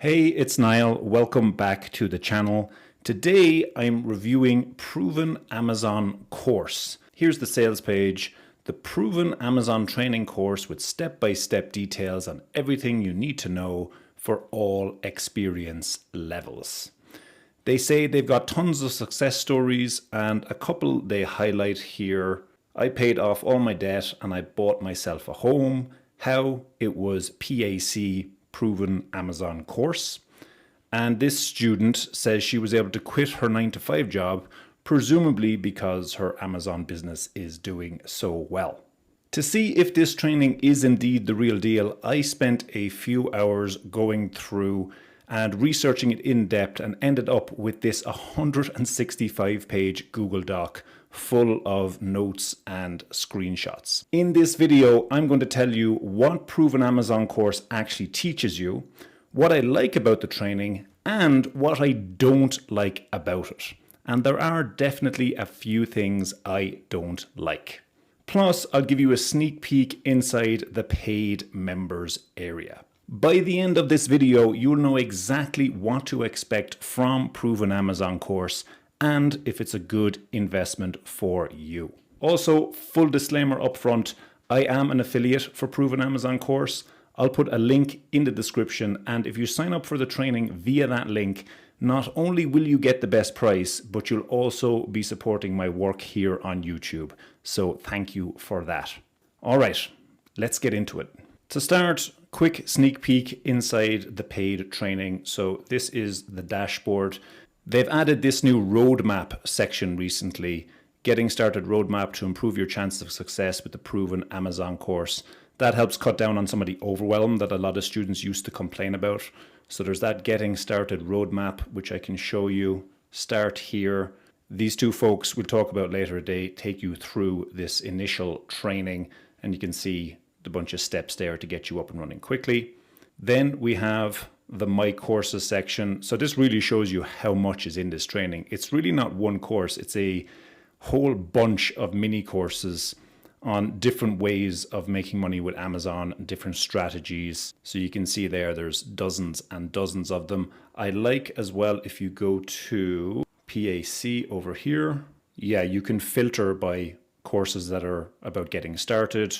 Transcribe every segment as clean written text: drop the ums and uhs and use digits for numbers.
Hey, it's Niall. Welcome back to the channel. Today I'm reviewing Proven Amazon course. Here's the sales page. The Proven Amazon training course with step-by-step details on everything you need to know for all experience levels. They say they've got tons of success stories and a couple they highlight here. I paid off all my debt and I bought myself a home. How? It was PAC, Proven Amazon course. And this student says she was able to quit her 9-to-5 job, presumably because her Amazon business is doing so well. To see if this training is indeed the real deal, I spent a few hours going through and researching it in depth and ended up with this 165-page Google Doc full of notes and screenshots. In this video, I'm going to tell you what Proven Amazon course actually teaches you, what I like about the training, and what I don't like about it. And there are definitely a few things I don't like. Plus, I'll give you a sneak peek inside the paid members area. By the end of this video, you'll know exactly what to expect from Proven Amazon course and if it's a good investment for you. Also, full disclaimer up front, I am an affiliate for Proven Amazon course. I'll put a link in the description, and if you sign up for the training via that link, not only will you get the best price, but you'll also be supporting my work here on YouTube. So thank you for that. All right, let's get into it. To start, quick sneak peek inside the paid training. So this is the dashboard. They've added this new roadmap section recently, getting started roadmap to improve your chances of success with the Proven Amazon course. That helps cut down on some of the overwhelm that a lot of students used to complain about. So there's that getting started roadmap, which I can show you. Start here. These two folks we'll talk about later today take you through this initial training, and you can see the bunch of steps there to get you up and running quickly. Then we have the My Courses section. So this really shows you how much is in this training. It's really not one course. It's a whole bunch of mini courses on different ways of making money with Amazon, different strategies. So you can see there's dozens and dozens of them. I like as well, if you go to PAC over here, you can filter by courses that are about getting started,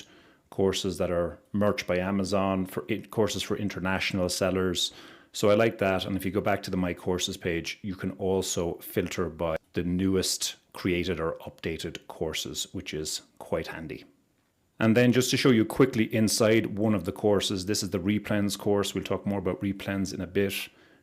courses that are merch by Amazon, courses for international sellers. So I like that. And if you go back to the My Courses page, you can also filter by the newest created or updated courses, which is quite handy. And then just to show you quickly inside one of the courses, this is the Replens course. We'll talk more about Replens in a bit.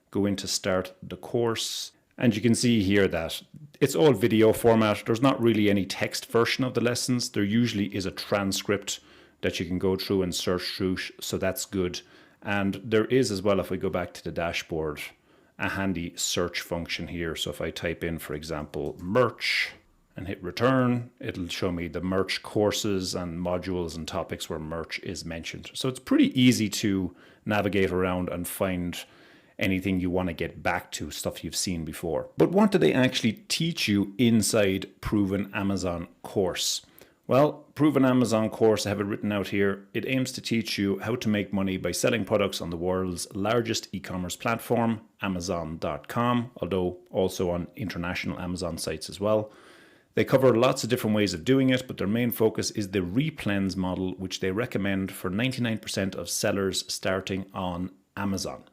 Go into start the course. And you can see here that it's all video format. There's not really any text version of the lessons. There usually is a transcript that you can go through and search through, so that's good. And there is as well, if we go back to the dashboard, a handy search function here. So if I type in, for example, merch and hit return, it'll show me the merch courses and modules and topics where merch is mentioned. So it's pretty easy to navigate around and find anything you want to get back to, stuff you've seen before. But what do they actually teach you inside Proven Amazon course? Well, Proven Amazon course, I have it written out here. It aims to teach you how to make money by selling products on the world's largest e-commerce platform, Amazon.com, although also on international Amazon sites as well. They cover lots of different ways of doing it, but their main focus is the Replens model, which they recommend for 99% of sellers starting on Amazon.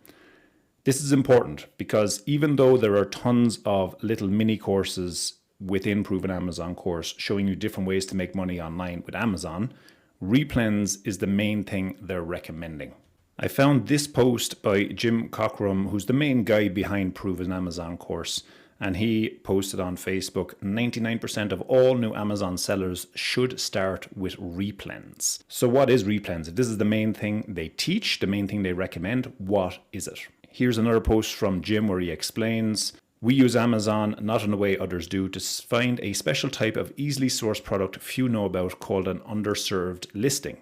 This is important because even though there are tons of little mini courses within Proven Amazon course showing you different ways to make money online with Amazon, Replens is the main thing they're recommending. I found this post by Jim Cockrum, who's the main guy behind Proven Amazon course, and he posted on Facebook, 99% of all new Amazon sellers should start with Replens. So what is Replens? If this is the main thing they teach, the main thing they recommend, what is it? Here's another post from Jim where he explains, we use Amazon not in the way others do to find a special type of easily sourced product few know about called an underserved listing.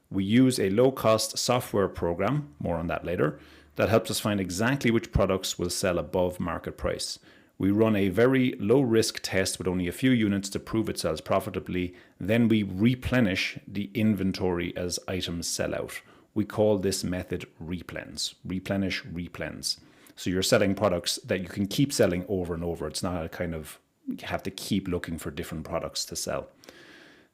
We use a low-cost software program, more on that later, that helps us find exactly which products will sell above market price. We run a very low-risk test with only a few units to prove it sells profitably. Then we replenish the inventory as items sell out. We call this method replens, replenish, replens. So you're selling products that you can keep selling over and over. It's not a kind of, you have to keep looking for different products to sell.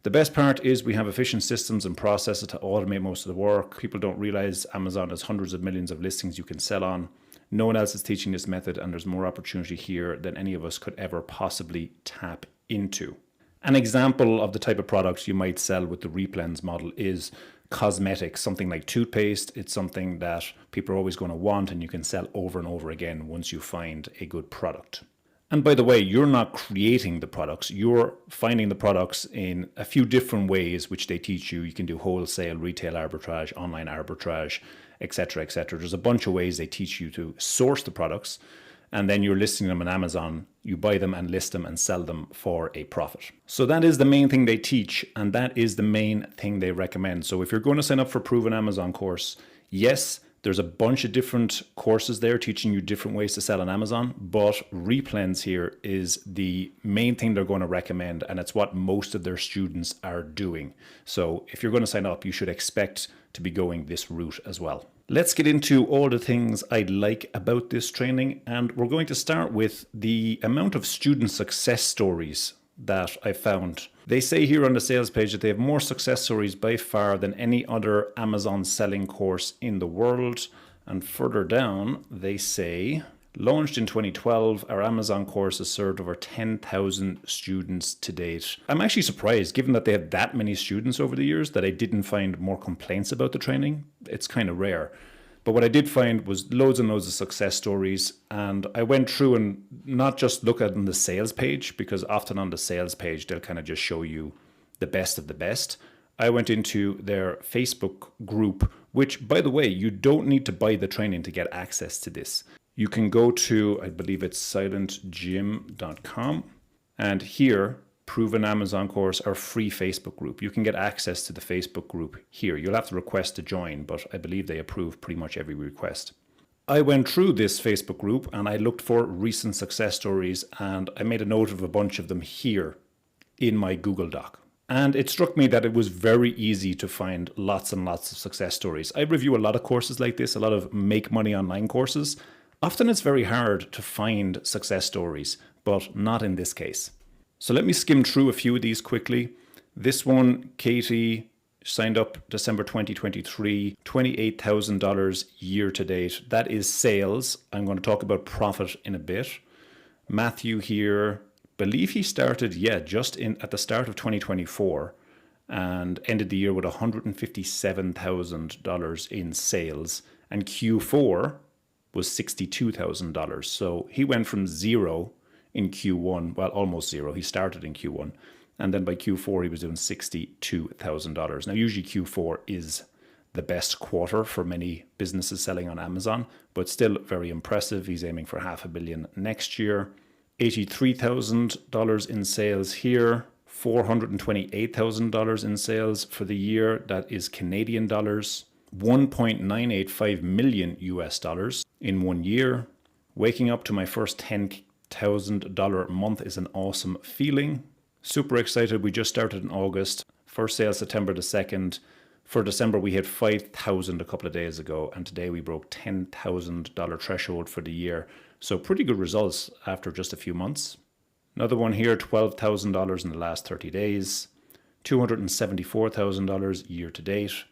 The best part is we have efficient systems and processes to automate most of the work. People don't realize Amazon has hundreds of millions of listings you can sell on. No one else is teaching this method, and there's more opportunity here than any of us could ever possibly tap into. An example of the type of products you might sell with the Replens model is cosmetics, something like toothpaste. It's something that people are always going to want, and you can sell over and over again once you find a good product. And by the way, you're not creating the products. You're finding the products in a few different ways, which they teach you. You can do wholesale, retail arbitrage, online arbitrage, etc., etc. There's a bunch of ways they teach you to source the products, and then you're listing them on Amazon. You buy them and list them and sell them for a profit. So that is the main thing they teach, and that is the main thing they recommend. So if you're going to sign up for a proven Amazon course, yes, there's a bunch of different courses there teaching you different ways to sell on Amazon, but Replens here is the main thing they're going to recommend, and it's what most of their students are doing. So if you're going to sign up, you should expect to be going this route as well. Let's get into all the things I like about this training, and we're going to start with the amount of student success stories that I found. They say here on the sales page that they have more success stories by far than any other Amazon selling course in the world. And further down, they say, launched in 2012, our Amazon course has served over 10,000 students to date. I'm actually surprised, given that they had that many students over the years, that I didn't find more complaints about the training. It's kind of rare. But what I did find was loads and loads of success stories. And I went through and not just look at on the sales page, because often on the sales page, they'll kind of just show you the best of the best. I went into their Facebook group, which, by the way, you don't need to buy the training to get access to this. You can go to, I believe it's silentgym.com, and here, Proven Amazon course, our free Facebook group. You can get access to the Facebook group here. You'll have to request to join, but I believe they approve pretty much every request. I went through this Facebook group and I looked for recent success stories, and I made a note of a bunch of them here in my Google Doc. And it struck me that it was very easy to find lots and lots of success stories. I review a lot of courses like this, a lot of make money online courses. Often it's very hard to find success stories, but not in this case. So let me skim through a few of these quickly. This one, Katie, signed up December 2023, $28,000 year to date. That is sales. I'm going to talk about profit in a bit. Matthew here, believe he started, just at the start of 2024 and ended the year with $157,000 in sales. And Q4 was $62,000. So he went from zero in Q1, well, almost zero. He started in Q1, and then by Q4 he was doing $62,000. Now, usually Q4 is the best quarter for many businesses selling on Amazon, but still very impressive. He's aiming for $500 million next year. $83,000 in sales here, $428,000 in sales for the year. That is Canadian dollars. $1.985 million US dollars in 1 year. Waking up to my first $10,000 month is an awesome feeling. Super excited. We just started in August. First sale September the 2nd. For December, we hit 5,000 a couple of days ago, and today we broke $10,000 threshold for the year. So pretty good results after just a few months. Another one here, $12,000 in the last 30 days. $274,000 year to date.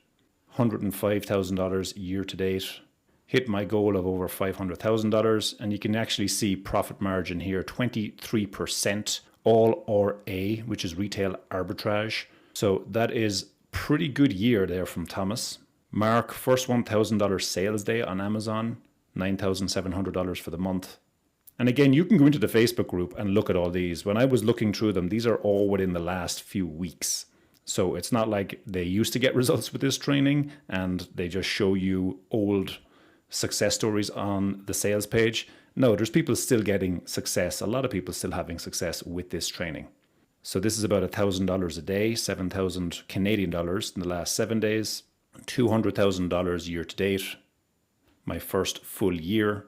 $105,000 year to date. Hit my goal of over $500,000, and you can actually see profit margin here, 23%, all or A, which is retail arbitrage. So that is pretty good year there from Thomas. Mark, first $1,000 sales day on Amazon, $9,700 for the month. And again, you can go into the Facebook group and look at all these. When I was looking through them, these are all within the last few weeks. So it's not like they used to get results with this training and they just show you old success stories on the sales page. No, there's people still getting success. A lot of people still having success with this training. So this is about $1,000 a day, 7,000 Canadian dollars in the last 7 days, $200,000 year to date. My first full year,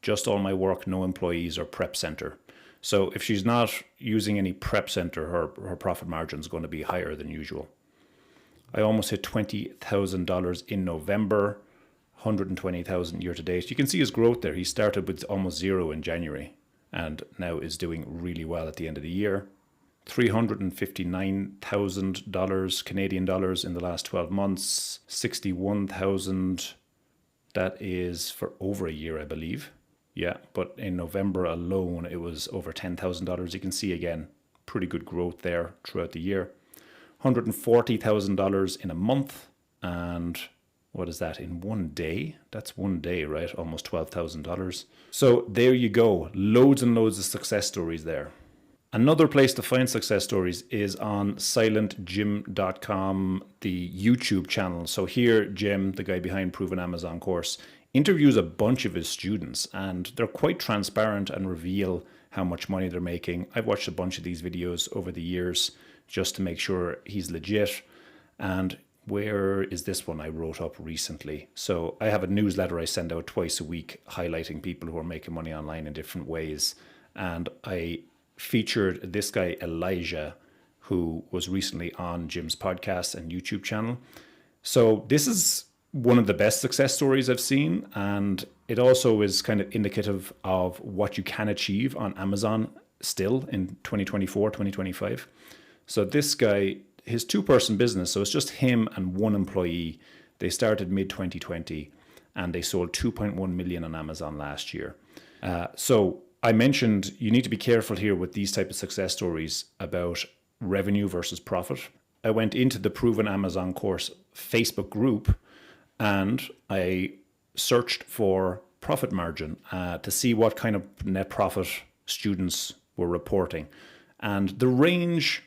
just all my work, no employees or prep center. So if she's not using any prep center, her profit margin is going to be higher than usual. I almost hit $20,000 in November, 120,000 year to date. You can see his growth there. He started with almost zero in January and now is doing really well at the end of the year. $359,000 Canadian dollars in the last 12 months, 61,000. That is for over a year, I believe. Yeah, but in November alone, it was over $10,000. You can see again, pretty good growth there throughout the year. $140,000 in a month. And what is that in one day? That's one day, right? Almost $12,000. So there you go. Loads and loads of success stories there. Another place to find success stories is on silentjim.com, the YouTube channel. So here, Jim, the guy behind Proven Amazon Course, interviews a bunch of his students, and they're quite transparent and reveal how much money they're making. I've watched a bunch of these videos over the years just to make sure he's legit. And where is this one I wrote up recently? So I have a newsletter I send out twice a week highlighting people who are making money online in different ways. And I featured this guy, Elijah, who was recently on Jim's podcast and YouTube channel. So this is one of the best success stories I've seen. And it also is kind of indicative of what you can achieve on Amazon still in 2024, 2025. So this guy, his two-person business, so it's just him and one employee. They started mid-2020 and they sold 2.1 million on Amazon last year. So I mentioned you need to be careful here with these type of success stories about revenue versus profit. I went into the Proven Amazon Course Facebook group and I searched for profit margin to see what kind of net profit students were reporting. And the range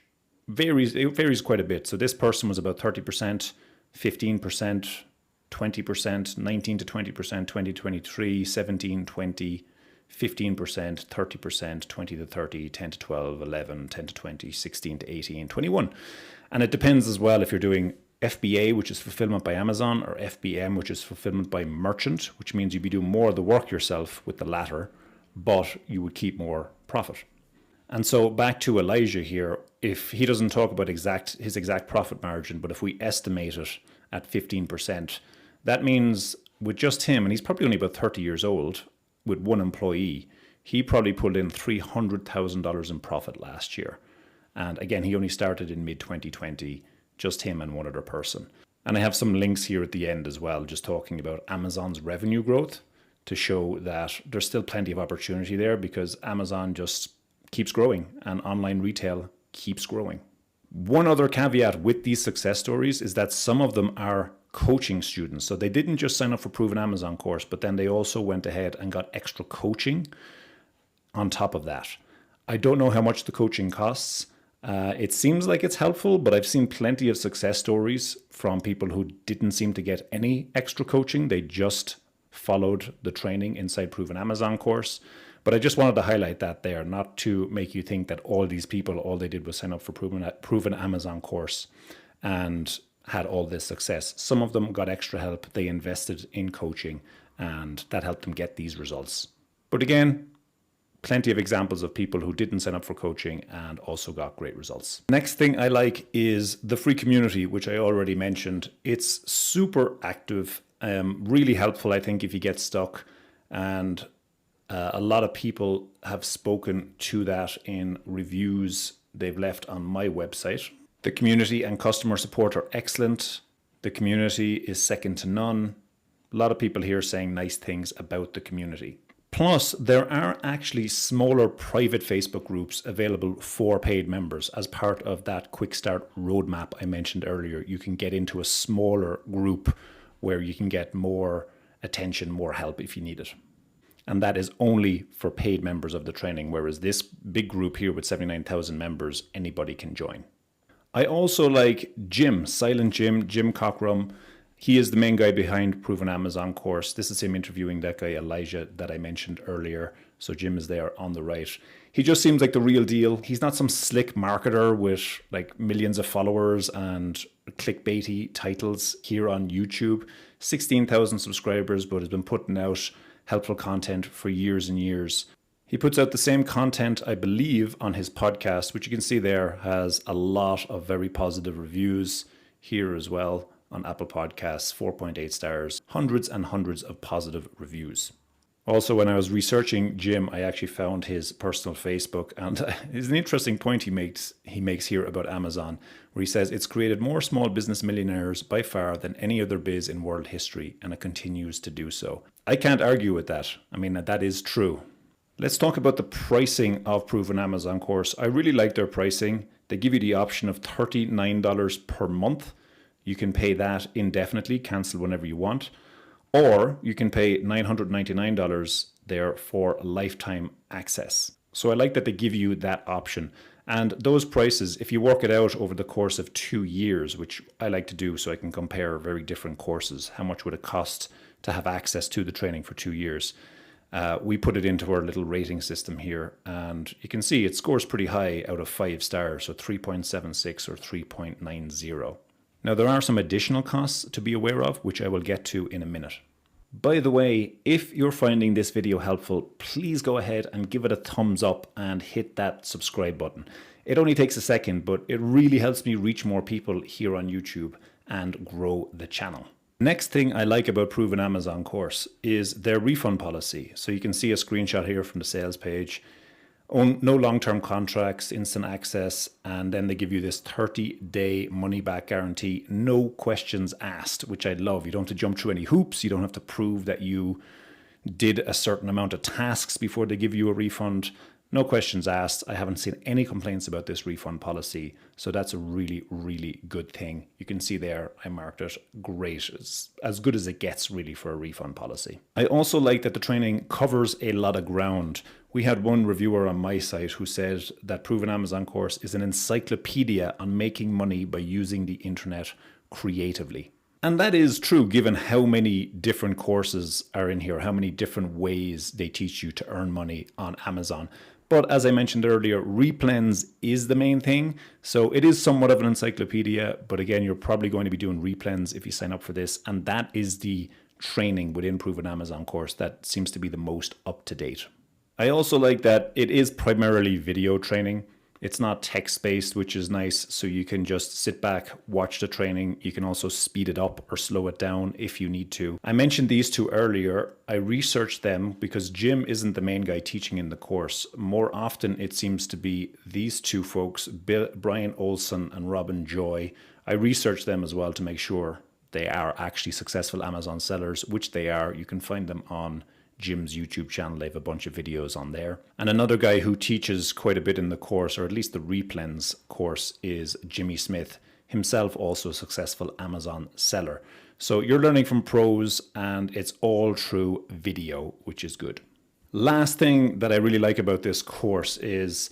varies quite a bit. So this person was about 30%, 15%, 20%, 19 to 20%, 20 to 23, 17, 20, 15%, 30%, 20 to 30, 10 to 12, 11, 10 to 20, 16 to 18, 21. And it depends as well if you're doing FBA, which is fulfillment by Amazon, or FBM, which is fulfillment by merchant, which means you'd be doing more of the work yourself with the latter, but you would keep more profit. And so back to Elijah here, if he doesn't talk about his exact profit margin, but if we estimate it at 15%, that means with just him, and he's probably only about 30 years old, with one employee, he probably pulled in $300,000 in profit last year. And again, he only started in mid-2020, just him and one other person. And I have some links here at the end as well, just talking about Amazon's revenue growth to show that there's still plenty of opportunity there because Amazon just keeps growing and online retail keeps growing. One other caveat with these success stories is that some of them are coaching students. So they didn't just sign up for Proven Amazon Course, but then they also went ahead and got extra coaching on top of that. I don't know how much the coaching costs. It seems like it's helpful, but I've seen plenty of success stories from people who didn't seem to get any extra coaching. They just followed the training inside Proven Amazon Course. But I just wanted to highlight that there, not to make you think that all these people, all they did was sign up for Proven Amazon Course and had all this success. Some of them got extra help. They invested in coaching and that helped them get these results. But again, plenty of examples of people who didn't sign up for coaching and also got great results. Next thing I like is the free community, which I already mentioned. It's super active, really helpful, I think, if you get stuck. And a lot of people have spoken to that in reviews they've left on my website. The community and customer support are excellent. The community is second to none. A lot of people here saying nice things about the community. Plus, there are actually smaller private Facebook groups available for paid members as part of that quick start roadmap I mentioned earlier. You can get into a smaller group where you can get more attention, more help if you need it. And that is only for paid members of the training, whereas this big group here with 79,000 members, anybody can join. I also like Jim, Silent Jim, Jim Cockrum. He is the main guy behind Proven Amazon Course. This is him interviewing that guy, Elijah, that I mentioned earlier. So Jim is there on the right. He just seems like the real deal. He's not some slick marketer with like millions of followers and clickbaity titles here on YouTube. 16,000 subscribers, but has been putting out helpful content for years and years. He puts out the same content, I believe, on his podcast, which you can see there has a lot of very positive reviews. here as well on Apple Podcasts, 4.8 stars, hundreds and hundreds of positive reviews. Also, when I was researching Jim, I actually found his personal Facebook, and it's an interesting point he makes here about Amazon, where he says it's created more small business millionaires by far than any other biz in world history, and it continues to do so. I can't argue with that. I mean, that is true. Let's talk about the pricing of Proven Amazon course. I really like their pricing. They give you the option of $39 per month. You can pay that indefinitely, cancel whenever you want. Or you can pay $999 there for lifetime access. So I like that they give you that option. And those prices, if you work it out over the course of 2 years, which I like to do so I can compare very different courses, how much would it cost to have access to the training for 2 years? We put it into our little rating system here, and you can see it scores pretty high out of 5 stars, so 3.76 or 3.90. Now, there are some additional costs to be aware of, which I will get to in a minute. By the way, if you're finding this video helpful, please go ahead and give it a thumbs up and hit that subscribe button. It only takes a second, but it really helps me reach more people here on YouTube and grow the channel. Next thing I like about Proven Amazon course is their refund policy. So you can see a screenshot here from the sales page. No long-term contracts, instant access, and then they give you this 30-day money-back guarantee, no questions asked, which I love. You don't have to jump through any hoops. You don't have to prove that you did a certain amount of tasks before they give you a refund. No questions asked. I haven't seen any complaints about this refund policy, so that's a really, really good thing. You can see there, I marked it great. It's as good as it gets really for a refund policy. I also like that the training covers a lot of ground. We had one reviewer on my site who said that Proven Amazon course is an encyclopedia on making money by using the internet creatively. And that is true given how many different courses are in here, how many different ways they teach you to earn money on Amazon. But as I mentioned earlier, Replens is the main thing. So it is somewhat of an encyclopedia, but again, you're probably going to be doing Replens if you sign up for this. And that is the training within Proven Amazon course that seems to be the most up to date. I also like that it is primarily video training. It's not text-based, which is nice, so you can just sit back, watch the training. You can also speed it up or slow it down if you need to. I mentioned these two earlier. I researched them because Jim isn't the main guy teaching in the course. More often, it seems to be these two folks, Brian Olson and Robin Joy. I researched them as well to make sure they are actually successful Amazon sellers, which they are. You can find them on Jim's YouTube channel. They have a bunch of videos on there. And another guy who teaches quite a bit in the course, or at least the Replens course, is Jimmy Smith, himself also a successful Amazon seller. So you're learning from pros, and it's all through video, which is good. Last thing that I really like about this course is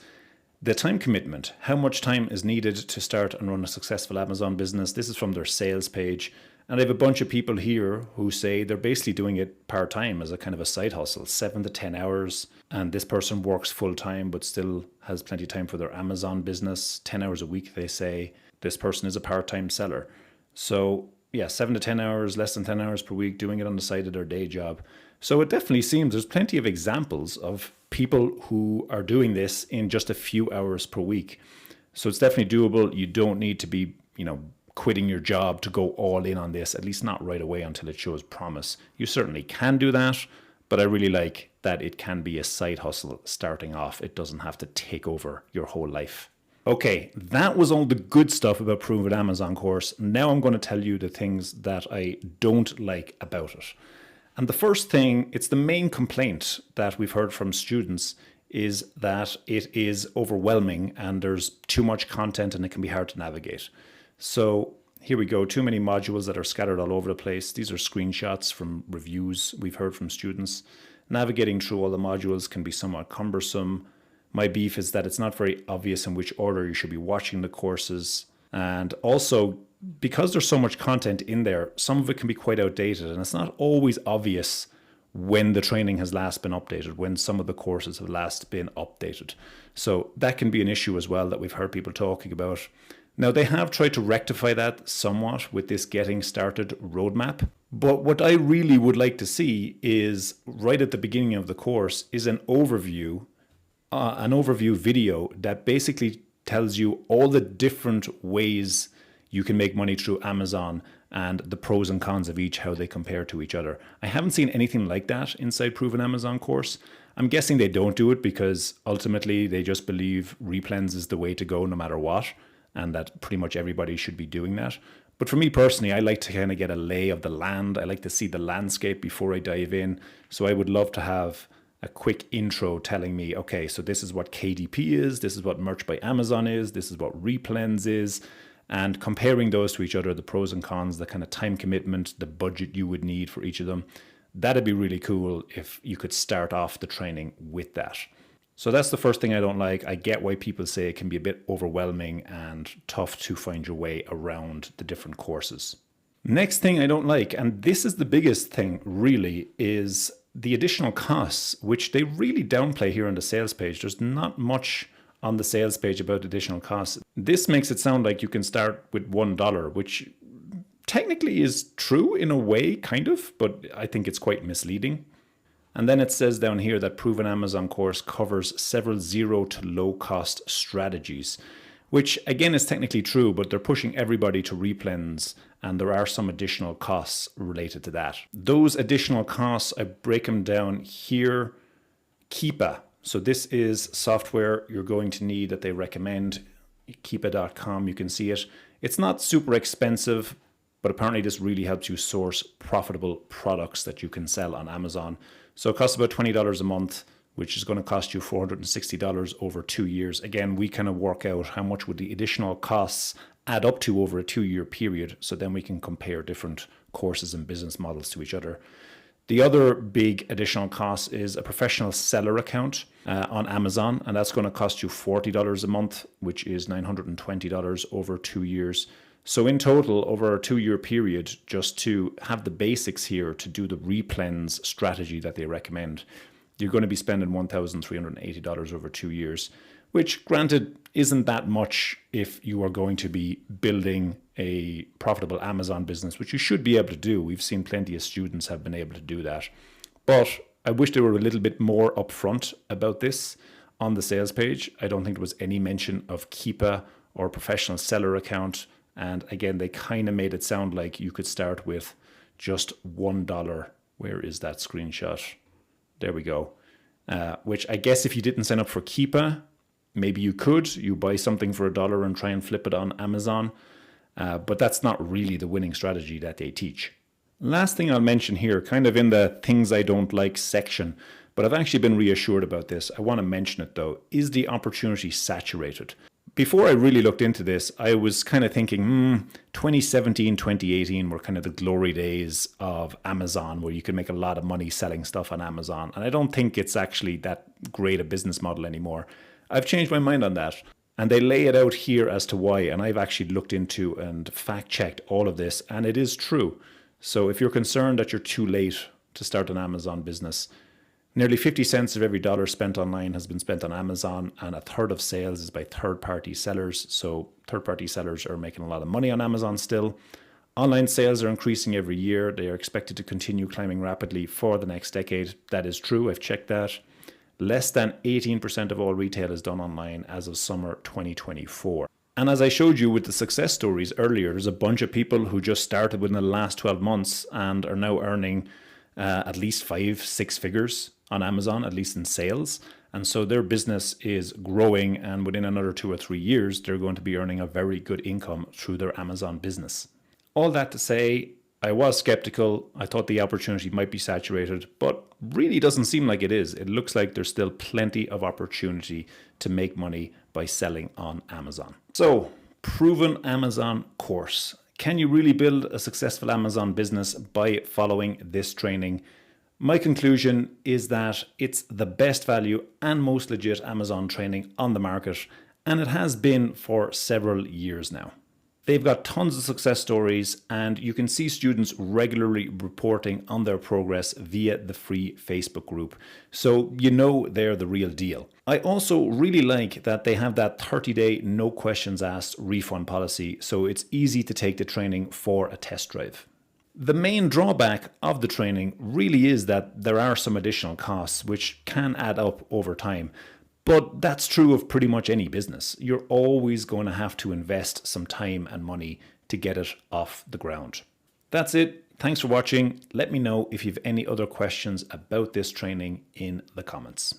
the time commitment. How much time is needed to start and run a successful Amazon business? This is from their sales page. And I have a bunch of people here who say they're basically doing it part-time as a kind of a side hustle, 7 to 10 hours. And this person works full-time but still has plenty of time for their Amazon business. 10 hours a week, they say. This person is a part-time seller. So yeah, 7 to 10 hours, less than 10 hours per week, doing it on the side of their day job. So it definitely seems there's plenty of examples of people who are doing this in just a few hours per week. So it's definitely doable. You don't need to be, quitting your job to go all in on this, at least not right away until it shows promise. You certainly can do that, but I really like that it can be a side hustle starting off. It doesn't have to take over your whole life. Okay, that was all the good stuff about Proven Amazon course. Now I'm going to tell you the things that I don't like about it. And the first thing, it's the main complaint that we've heard from students, is that it is overwhelming and there's too much content and it can be hard to navigate. So here we go, too many modules that are scattered all over the place. These are screenshots from reviews we've heard from students. Navigating through all the modules can be somewhat cumbersome. My beef is that it's not very obvious in which order you should be watching the courses. And also, because there's so much content in there, some of it can be quite outdated, and it's not always obvious when the training has last been updated, when some of the courses have last been updated. So that can be an issue as well that we've heard people talking about. Now, they have tried to rectify that somewhat with this Getting Started roadmap. But what I really would like to see is, right at the beginning of the course, is an overview video that basically tells you all the different ways you can make money through Amazon and the pros and cons of each, how they compare to each other. I haven't seen anything like that inside Proven Amazon course. I'm guessing they don't do it because ultimately they just believe Replens is the way to go no matter what, and that pretty much everybody should be doing that. But for me personally, I like to kind of get a lay of the land. I like to see the landscape before I dive in. So I would love to have a quick intro telling me, okay, so this is what KDP is, this is what Merch by Amazon is, this is what Replens is, and comparing those to each other, the pros and cons, the kind of time commitment, the budget you would need for each of them. That'd be really cool if you could start off the training with that. So that's the first thing I don't like. I get why people say it can be a bit overwhelming and tough to find your way around the different courses. Next thing I don't like, and this is the biggest thing really, is the additional costs, which they really downplay here on the sales page. There's not much on the sales page about additional costs. This makes it sound like you can start with $1, which technically is true in a way, kind of, but I think it's quite misleading. And then it says down here that Proven Amazon course covers several zero to low cost strategies, which again is technically true, but they're pushing everybody to Replens, and there are some additional costs related to that. Those additional costs, I break them down here. Keepa. So this is software you're going to need that they recommend. Keepa.com, you can see it. It's not super expensive, but apparently this really helps you source profitable products that you can sell on Amazon. So it costs about $20 a month, which is going to cost you $460 over 2 years. Again, we kind of work out how much would the additional costs add up to over a 2-year period. So then we can compare different courses and business models to each other. The other big additional cost is a professional seller account on Amazon, and that's going to cost you $40 a month, which is $920 over 2 years. So in total, over a 2-year period, just to have the basics here to do the Replens strategy that they recommend, you're going to be spending $1,380 over 2 years, which granted isn't that much if you are going to be building a profitable Amazon business, which you should be able to do. We've seen plenty of students have been able to do that. But I wish they were a little bit more upfront about this on the sales page. I don't think there was any mention of Keepa or professional seller account. And again, they kind of made it sound like you could start with just $1. Where is that screenshot? There we go. Which I guess if you didn't sign up for Keepa, maybe you could. You buy something for $1 and try and flip it on Amazon. But that's not really the winning strategy that they teach. Last thing I'll mention here, kind of in the things I don't like section, but I've actually been reassured about this. I want to mention it though. Is the opportunity saturated? Before I really looked into this, I was kind of thinking, 2017, 2018 were kind of the glory days of Amazon, where you could make a lot of money selling stuff on Amazon. And I don't think it's actually that great a business model anymore. I've changed my mind on that. And they lay it out here as to why. And I've actually looked into and fact-checked all of this. And it is true. So if you're concerned that you're too late to start an Amazon business, nearly 50 cents of every dollar spent online has been spent on Amazon, and a third of sales is by third-party sellers. So third-party sellers are making a lot of money on Amazon still. Online sales are increasing every year. They are expected to continue climbing rapidly for the next decade. That is true. I've checked that. Less than 18% of all retail is done online as of summer 2024. And as I showed you with the success stories earlier, there's a bunch of people who just started within the last 12 months and are now earning at least 5-6 figures on Amazon, at least in sales. And so their business is growing, and within another 2 or 3 years, they're going to be earning a very good income through their Amazon business. All that to say, I was skeptical. I thought the opportunity might be saturated, but really doesn't seem like it is. It looks like there's still plenty of opportunity to make money by selling on Amazon. So, Proven Amazon course. Can you really build a successful Amazon business by following this training? My conclusion is that it's the best value and most legit Amazon training on the market, and it has been for several years now. They've got tons of success stories, and you can see students regularly reporting on their progress via the free Facebook group. So you know they're the real deal. I also really like that they have that 30-day no questions asked refund policy, so it's easy to take the training for a test drive. The main drawback of the training really is that there are some additional costs which can add up over time. But that's true of pretty much any business. You're always going to have to invest some time and money to get it off the ground. That's it. Thanks for watching. Let me know if you have any other questions about this training in the comments.